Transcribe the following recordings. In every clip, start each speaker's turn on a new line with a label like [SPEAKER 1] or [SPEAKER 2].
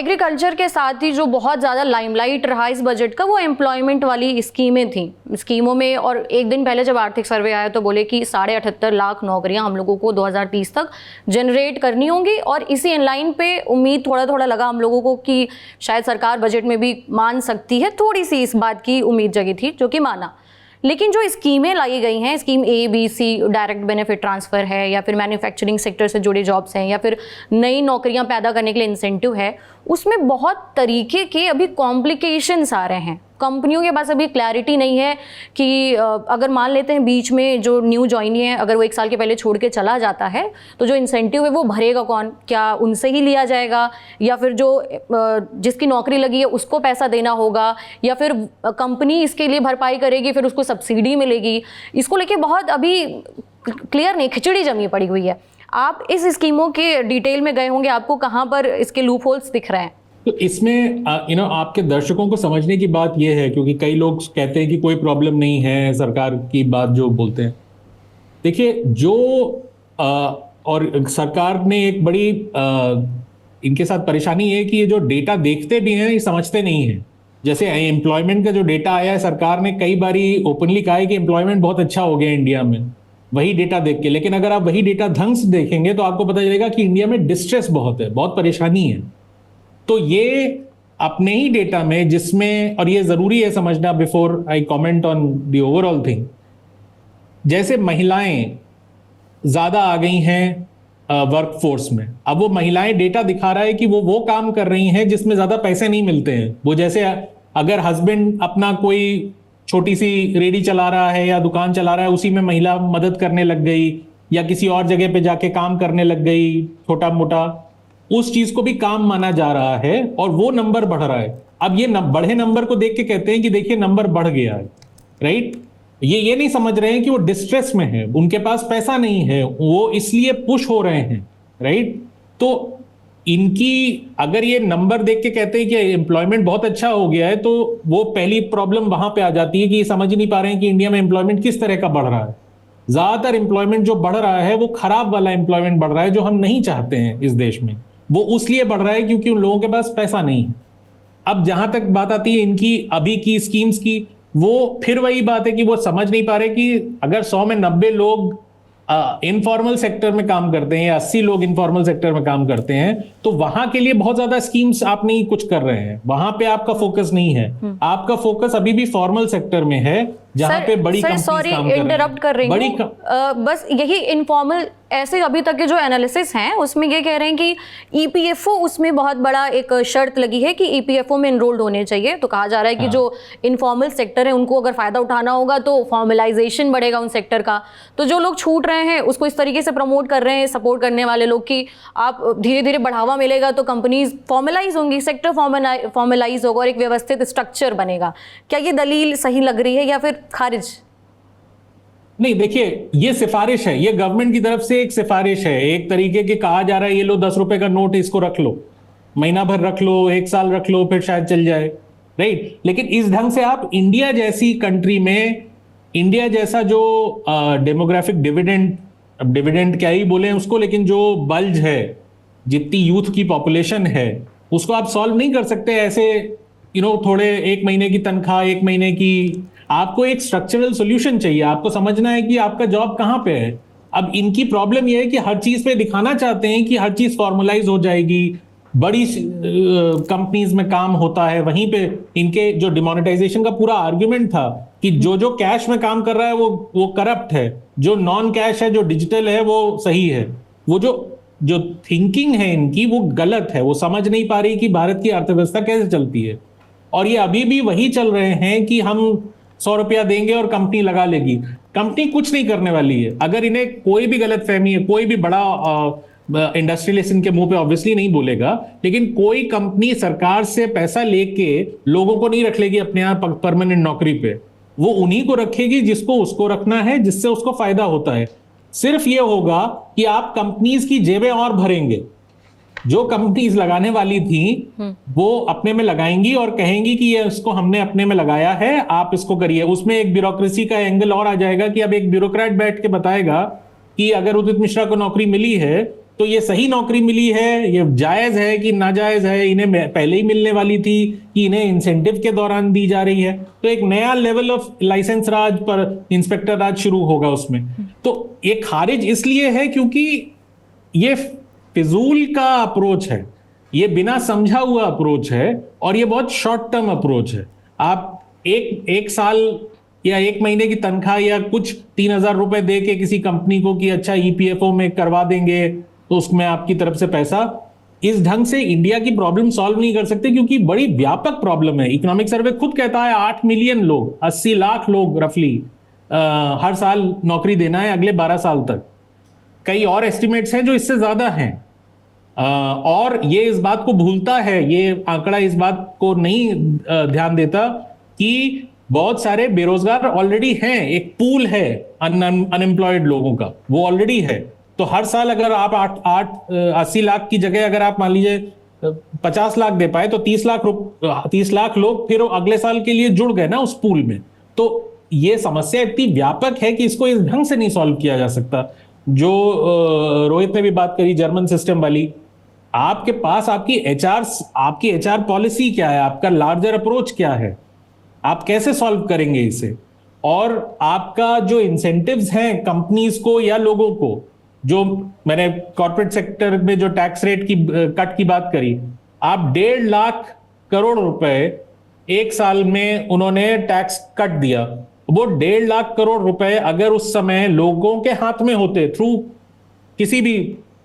[SPEAKER 1] Agriculture के साथ ही जो बहुत ज़्यादा लाइमलाइट रहा इस बजट का वो एम्प्लॉयमेंट वाली स्कीमें थी। स्कीमों में, और एक दिन पहले जब आर्थिक सर्वे आया तो बोले कि 78.5 लाख नौकरियां हम लोगों को 2030 तक जनरेट करनी होंगी, और इसी इनलाइन पे उम्मीद थोड़ा थोड़ा लगा हम लोगों को कि शायद सरकार बजट में भी मान सकती है, थोड़ी सी इस बात की उम्मीद जगी थी, जो कि माना। लेकिन जो स्कीमें लाई गई हैं, scheme A B C, direct benefit transfer है, या फिर मैन्युफैक्चरिंग सेक्टर से जुड़े जॉब्स हैं, या फिर नई नौकरियां पैदा करने के लिए इंसेंटिव है, उसमें बहुत तरीके के अभी कॉम्प्लिकेशंस आ रहे हैं। कंपनियों के पास अभी क्लैरिटी नहीं है कि अगर मान लेते हैं बीच में जो न्यू ज्वाइनी है, अगर वो 1 साल के पहले छोड़ के चला जाता है तो जो इंसेंटिव है वो भरेगा कौन? क्या उनसे ही लिया जाएगा, या फिर जो जिसकी नौकरी लगी है उसको पैसा देना होगा, या फिर कंपनी इसके लिए भरपाई करेगी, फिर उसको सब्सिडी मिलेगी? इसको लेके बहुत अभी क्लियर नहीं, खिचड़ी जमी पड़ी हुई है। आप इस स्कीमों के डिटेल में गए होंगे, आपको कहाँ पर इसके लूप होल्स दिख रहे हैं?
[SPEAKER 2] तो इसमें आपके दर्शकों को समझने की बात यह है, क्योंकि कई लोग कहते हैं कि कोई प्रॉब्लम नहीं है, सरकार की बात जो बोलते हैं। देखिए, जो और सरकार ने एक बड़ी इनके साथ परेशानी है कि ये जो डेटा देखते भी हैं ये समझते नहीं है। जैसे एम्प्लॉयमेंट का जो डेटा आया है, सरकार ने कई बारी ओपनली कहा है कि एम्प्लॉयमेंट बहुत अच्छा हो गया इंडिया में, वही डेटा देख के। लेकिन अगर आप वही डेटा ढंग से देखेंगे तो आपको पता चलेगा कि इंडिया में डिस्ट्रेस बहुत है, बहुत परेशानी है। तो ये अपने ही डेटा में, जिसमें, और ये जरूरी है समझना before I comment on the overall thing, जैसे महिलाएं ज्यादा आ गई हैं वर्कफोर्स में। अब वो महिलाएं, डेटा दिखा रहा है कि वो काम कर रही हैं जिसमें ज्यादा पैसे नहीं मिलते हैं। वो जैसे अगर हस्बैंड अपना कोई छोटी सी रेडी चला रहा है या दुकान चला रहा है, उसी में महिला मदद करने लग गई, या किसी और जगह पे जाके काम करने लग गई छोटा मोटा, उस चीज को भी काम माना जा रहा है और वो नंबर बढ़ रहा है। अब ये बढ़े नंबर को देख के कहते हैं कि देखिए नंबर बढ़ गया है, राइट? ये नहीं समझ रहे हैं कि वो डिस्ट्रेस में है, उनके पास पैसा नहीं है, वो इसलिए पुश हो रहे हैं, राइट? तो इनकी अगर ये नंबर देख के कहते हैं कि एम्प्लॉयमेंट बहुत अच्छा हो गया है, तो वो पहली प्रॉब्लम वहां पे आ जाती है कि ये समझ नहीं पा रहे हैं कि इंडिया में एम्प्लॉयमेंट किस तरह का बढ़ रहा है। ज्यादातर एम्प्लॉयमेंट जो बढ़ रहा है वो खराब वाला एम्प्लॉयमेंट बढ़ रहा है, जो हम नहीं चाहते हैं इस देश में। वो उसलिए बढ़ रहा है क्योंकि उन लोगों के पास पैसा नहीं है। अब जहां तक बात आती है इनकी अभी की स्कीम्स की, वो फिर वही बात है कि वो समझ नहीं पा रहे कि अगर 100 में 90 लोग इनफॉर्मल सेक्टर में काम करते हैं या 80 लोग इनफॉर्मल सेक्टर में काम करते हैं, तो वहां के लिए बहुत ज्यादा स्कीम्स आप नहीं कुछ कर रहे हैं, वहां पे आपका फोकस नहीं है। आपका फोकस अभी भी फॉर्मल सेक्टर में है, जहां पे बड़ी कंपनीज काम कर रही हैं।
[SPEAKER 1] इंटरप्ट कर रही हूं, बस यही इनफॉर्मल ऐसे अभी तक के जो एनालिसिस हैं उसमें ये कह रहे हैं कि ईपीएफओ उसमें बहुत बड़ा एक शर्त लगी है कि ईपीएफओ में एनरोल्ड होने चाहिए। तो कहा जा रहा है कि जो इनफॉर्मल सेक्टर है उनको अगर फायदा उठाना होगा तो फॉर्मलाइजेशन बढ़ेगा उन सेक्टर का। तो जो लोग छूट रहे हैं उसको इस तरीके से प्रमोट कर रहे हैं सपोर्ट करने वाले लोग कि आप धीरे धीरे बढ़ावा मिलेगा तो कंपनीज फॉर्मलाइज होंगी, सेक्टर फॉर्मलाइज होगा और एक व्यवस्थित स्ट्रक्चर बनेगा। क्या ये दलील सही लग रही है या फिर खारिज?
[SPEAKER 2] नहीं, देखिए, ये सिफारिश है, ये गवर्नमेंट की तरफ से एक सिफारिश है, एक तरीके की कहा जा रहा है ये लो 10 रुपए का नोट, इसको रख लो, महीना भर रख लो, 1 साल रख लो, फिर शायद चल जाए, राइट? लेकिन इस ढंग से आप इंडिया जैसी कंट्री में, इंडिया जैसा जो डेमोग्राफिक डिविडेंड क्या ही बोले उसको, लेकिन जो बल्ज है, जितनी यूथ की पॉपुलेशन है, उसको आप सॉल्व नहीं कर सकते ऐसे थोड़े 1 महीने की तनख्वाह, 1 महीने की। आपको एक स्ट्रक्चरल सॉल्यूशन चाहिए, आपको समझना है कि आपका जॉब कहां पे है। अब इनकी प्रॉब्लम यह है कि हर चीज पे दिखाना चाहते हैं कि हर चीज फॉर्मलाइज हो जाएगी, बड़ी कंपनीज में काम होता है। वहीं पे इनके जो डिमोनेटाइजेशन का पूरा आर्ग्यूमेंट था कि जो कैश में काम कर रहा है वो करप्ट है, जो नॉन कैश है, जो डिजिटल है, वो सही है। वो जो थिंकिंग है इनकी वो गलत है, वो समझ नहीं पा रही कि भारत की अर्थव्यवस्था कैसे चलती है। और ये अभी भी वही चल रहे हैं कि हम 100 रुपया देंगे और कंपनी लगा लेगी। कंपनी कुछ नहीं करने वाली है। अगर इन्हें कोई भी गलत फहमी है, कोई भी बड़ा इंडस्ट्रियलिस्ट इनके मुंह पे ऑब्वियसली नहीं बोलेगा, लेकिन कोई कंपनी सरकार से पैसा लेके लोगों को नहीं रख लेगी अपने यहाँ परमानेंट नौकरी पे। वो उन्हीं को रखेगी जिसको उसको रखना है, जिससे उसको फायदा होता है। सिर्फ ये होगा कि आप कंपनीज की जेबें और भरेंगे। जो कंपनीज लगाने वाली थी वो अपने में लगाएंगी और कहेंगी कि ये इसको हमने अपने में लगाया है, आप इसको करिए। उसमें एक ब्यूरोक्रेसी का एंगल और आ जाएगा कि अब एक ब्यूरोक्रेट बैठ के बताएगा कि अगर उदित मिश्रा को नौकरी मिली है तो ये सही नौकरी मिली है, ये जायज है कि नाजायज है, इन्हें पहले ही मिलने वाली थी कि इन्हें इंसेंटिव के दौरान दी जा रही है? तो एक नया लेवल ऑफ लाइसेंस राज पर इंस्पेक्टर राज शुरू होगा उसमें। तो ये खारिज इसलिए है क्योंकि ये फिजूल का अप्रोच है, ये बिना समझा हुआ अप्रोच है, और ये बहुत शॉर्ट टर्म अप्रोच है। आप एक साल या एक महीने की तनख्वाह या कुछ 3,000 रुपए दे के किसी कंपनी को कि अच्छा ईपीएफओ में करवा देंगे तो उसमें आपकी तरफ से पैसा, इस ढंग से इंडिया की प्रॉब्लम सॉल्व नहीं कर सकते, क्योंकि बड़ी व्यापक प्रॉब्लम है। इकोनॉमिक सर्वे खुद कहता है 8 मिलियन लोग, 80 लाख लोग रफली हर साल नौकरी देना है अगले 12 साल तक। कई और एस्टिमेट्स हैं जो इससे ज्यादा हैं। और ये इस बात को भूलता है, ये आंकड़ा इस बात को नहीं ध्यान देता कि बहुत सारे बेरोजगार ऑलरेडी हैं, एक पूल है अनएम्प्लॉयड लोगों का, वो ऑलरेडी है। तो हर साल अगर आप 80 लाख की जगह अगर आप मान लीजिए 50 लाख दे पाए तो 30 लाख लोग फिर अगले साल के लिए जुड़ गए ना उस पूल में। तो ये समस्या इतनी व्यापक है कि इसको इस ढंग से नहीं सॉल्व किया जा सकता। जो रोहित ने भी बात करी जर्मन सिस्टम वाली, आपके पास आपकी एचआर पॉलिसी क्या है, आपका लार्जर अप्रोच क्या है, आप कैसे सॉल्व करेंगे इसे? और आपका जो इंसेंटिव्स हैं कंपनीज को या लोगों को, जो मैंने कॉर्पोरेट सेक्टर में जो टैक्स रेट की कट की बात करी, आप 1.5 लाख करोड़ रुपए एक साल में उन्होंने टैक्स कट दिया। वो 1.5 लाख करोड़ रुपए अगर उस समय लोगों के हाथ में होते थ्रू किसी भी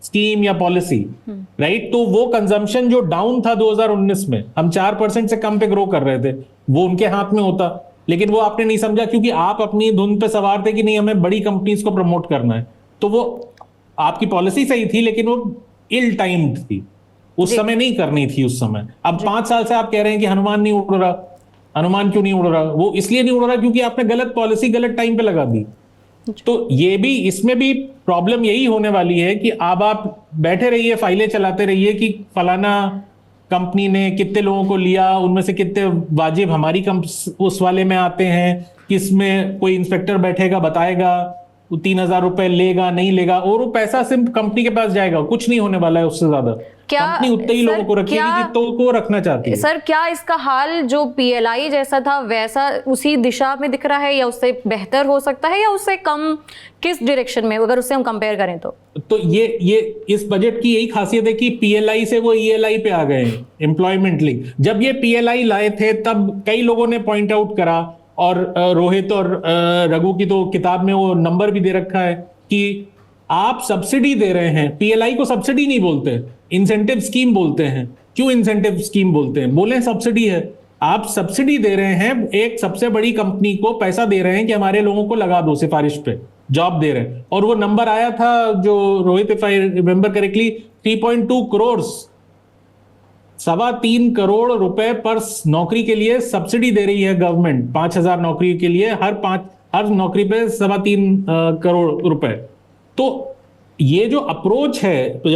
[SPEAKER 2] स्कीम या पॉलिसी, राइट, तो वो कंजम्पशन जो डाउन था 2019 में, हम 4% से कम पे ग्रो कर रहे थे, वो उनके हाथ में होता। लेकिन वो आपने नहीं समझा, क्योंकि आप अपनी धुन पे सवार थे कि नहीं हमें बड़ी कंपनीज को प्रमोट करना है। तो वो आपकी पॉलिसी सही थी लेकिन वो इल टाइम्ड थी, उस समय नहीं करनी थी उस समय। अब 5 साल से आप कह रहे हैं कि हनुमान नहीं उड़ रहा। हनुमान क्यों नहीं उड़ रहा? वो इसलिए नहीं उड़ रहा क्योंकि आपने गलत पॉलिसी गलत टाइम पे लगा दी। तो ये भी, इसमें भी प्रॉब्लम यही होने वाली है कि अब आप बैठे रहिए, फाइलें चलाते रहिए कि फलाना कंपनी ने कितने लोगों को लिया, उनमें से कितने वाजिब हमारी उस वाले में आते हैं, किसमें कोई इंस्पेक्टर बैठेगा बताएगा, 3,000 रुपए लेगा नहीं लेगा, और वो पैसा सिर्फ कंपनी के पास जाएगा, कुछ नहीं होने वाला है उससे ज्यादा। कंपनी उतने ही लोगों को रखेगी जितने को रखना चाहती है।
[SPEAKER 1] सर, क्या इसका हाल जो पीएलआई जैसा था वैसा उसी दिशा में दिख रहा है, या उससे बेहतर हो सकता है, या उससे कम? किस डायरेक्शन में अगर उससे हम कंपेयर करें तो
[SPEAKER 2] ये इस बजट की यही खासियत है कि पीएलआई से वो ईएलआई पे आ गए हैं, एम्प्लॉयमेंट लिंक। जब ये पीएलआई लाए थे तब कई लोगों ने पॉइंट आउट करा, और रोहित और रघु की तो किताब में वो नंबर भी दे रखा है कि आप सब्सिडी दे रहे हैं। पीएलआई को सब्सिडी नहीं बोलते, इंसेंटिव स्कीम बोलते हैं। क्यों इंसेंटिव स्कीम बोलते हैं? बोले सब्सिडी है। आप सब्सिडी दे रहे हैं, एक सबसे बड़ी कंपनी को पैसा दे रहे हैं कि हमारे लोगों को लगा दो, सिफारिश पे जॉब दे रहे हैं। और वो नंबर आया था जो Rohit, if I remember correctly, 3.2 crore, 3.25 crore रुपए पर नौकरी के लिए सब्सिडी दे रही है गवर्नमेंट। 5,000 नौकरी के लिए हर नौकरी पे 3.25 करोड़ रुपए। तो ये जो अप्रोच है, तो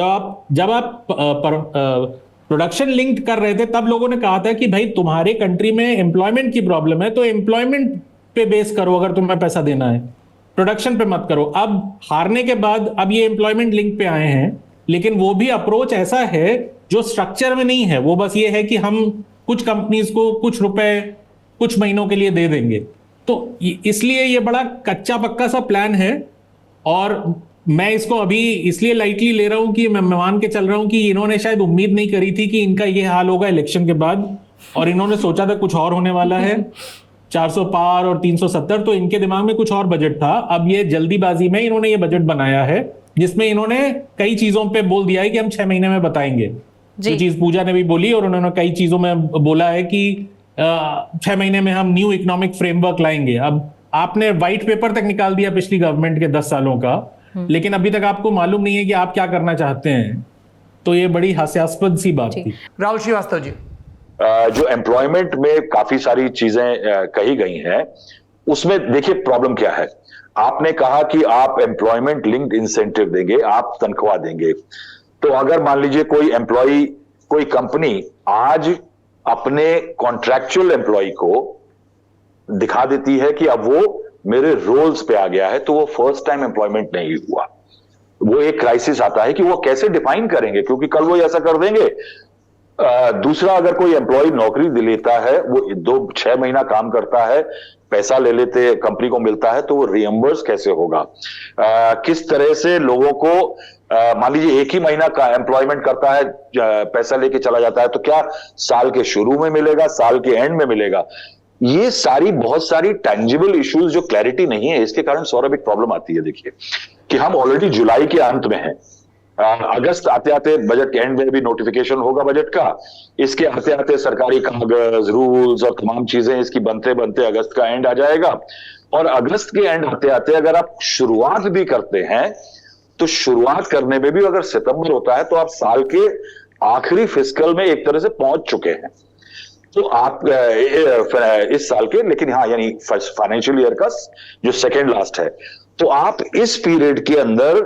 [SPEAKER 2] जब आप प्रोडक्शन लिंक्ड कर रहे थे तब लोगों ने कहा था कि भाई तुम्हारे कंट्री में एम्प्लॉयमेंट की प्रॉब्लम है तो एम्प्लॉयमेंट पे बेस करो, अगर तुम्हें पैसा देना है प्रोडक्शन पे मत करो। अब हारने के बाद अब ये एम्प्लॉयमेंट लिंक पे आए हैं, लेकिन वो भी अप्रोच ऐसा है जो स्ट्रक्चर में नहीं है। वो बस ये है कि हम कुछ कंपनीज को कुछ रुपए कुछ महीनों के लिए दे देंगे। तो इसलिए ये बड़ा कच्चा पक्का सा प्लान है, और मैं इसको अभी इसलिए लाइटली ले रहा हूं कि मैं मान के चल रहा हूं कि इन्होंने शायद उम्मीद नहीं करी थी कि इनका ये हाल होगा इलेक्शन के बाद, और इन्होंने सोचा था कुछ और होने वाला है, 400 पार और 370, तो इनके दिमाग में कुछ और बजट था। अब ये जल्दीबाजी में इन्होंने ये बजट बनाया है जिसमें इन्होंने कई चीजों पे बोल दिया है कि हम 6 महीने में बताएंगे। जो चीज पूजा ने भी बोली, और उन्होंने कई चीजों में बोला है कि 6 महीने में हम न्यू इकोनॉमिक फ्रेमवर्क लाएंगे। अब आपने व्हाइट पेपर तक निकाल दिया पिछली गवर्नमेंट के 10 सालों का, लेकिन अभी तक आपको मालूम नहीं है कि आप क्या करना चाहते हैं। तो ये बड़ी हास्यास्पद सी बात थी।
[SPEAKER 3] राहुल श्रीवास्तव जी,
[SPEAKER 4] जो एम्प्लॉयमेंट में काफी सारी चीजें कही गई हैं, उसमें देखिए प्रॉब्लम क्या है। आपने कहा कि आप एम्प्लॉयमेंट लिंक्ड इंसेंटिव देंगे, आप तनख्वाह देंगे। तो अगर मान लीजिए कोई एम्प्लॉय, कोई कंपनी आज अपने कॉन्ट्रैक्चुअल एम्प्लॉय को दिखा देती है कि अब वो मेरे रोल्स पे आ गया है, तो वो फर्स्ट टाइम एम्प्लॉयमेंट नहीं हुआ। वो एक क्राइसिस आता है कि वो कैसे डिफाइन करेंगे, क्योंकि कल वो ऐसा कर देंगे। दूसरा, अगर कोई एम्प्लॉय नौकरी लेता है, वो 2-6 महीना काम करता है, पैसा ले लेते कंपनी को मिलता है, तो वो रिएम्बर्स कैसे होगा? किस तरह से लोगों को, मान लीजिए एक ही महीना का एम्प्लॉयमेंट करता है, पैसा लेके चला जाता है, तो क्या साल के शुरू में मिलेगा, साल के एंड में मिलेगा? ये बहुत सारी टेंजिबल इश्यूज जो क्लैरिटी नहीं है, इसके कारण सौरभ एक प्रॉब्लम आती है। देखिए कि हम ऑलरेडी जुलाई के अंत में हैं, अगस्त आते आते बजट के एंड में भी नोटिफिकेशन होगा बजट का, इसके आते आते सरकारी कागज, रूल्स और तमाम चीजें इसकी बनते बनते अगस्त का एंड आ जाएगा। और अगस्त के एंड आते आते अगर आप शुरुआत भी करते हैं, तो शुरुआत करने में भी अगर सितंबर होता है, तो आप साल के आखिरी फिस्कल में एक तरह से पहुंच चुके हैं। तो आप इस साल के, लेकिन हाँ, यानी फाइनेंशियल ईयर का जो सेकेंड लास्ट है, तो आप इस पीरियड के अंदर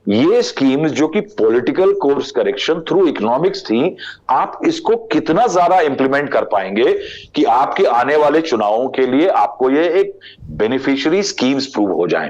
[SPEAKER 4] ये स्कीम्स जो कि political course correction through economics थी, आप इसको कितना ज्यादा इंप्लीमेंट कर पाएंगे कि आपके आने वाले चुनावों के लिए आपको ये एक बेनिफिशियरी स्कीम्स प्रूव हो जाएं।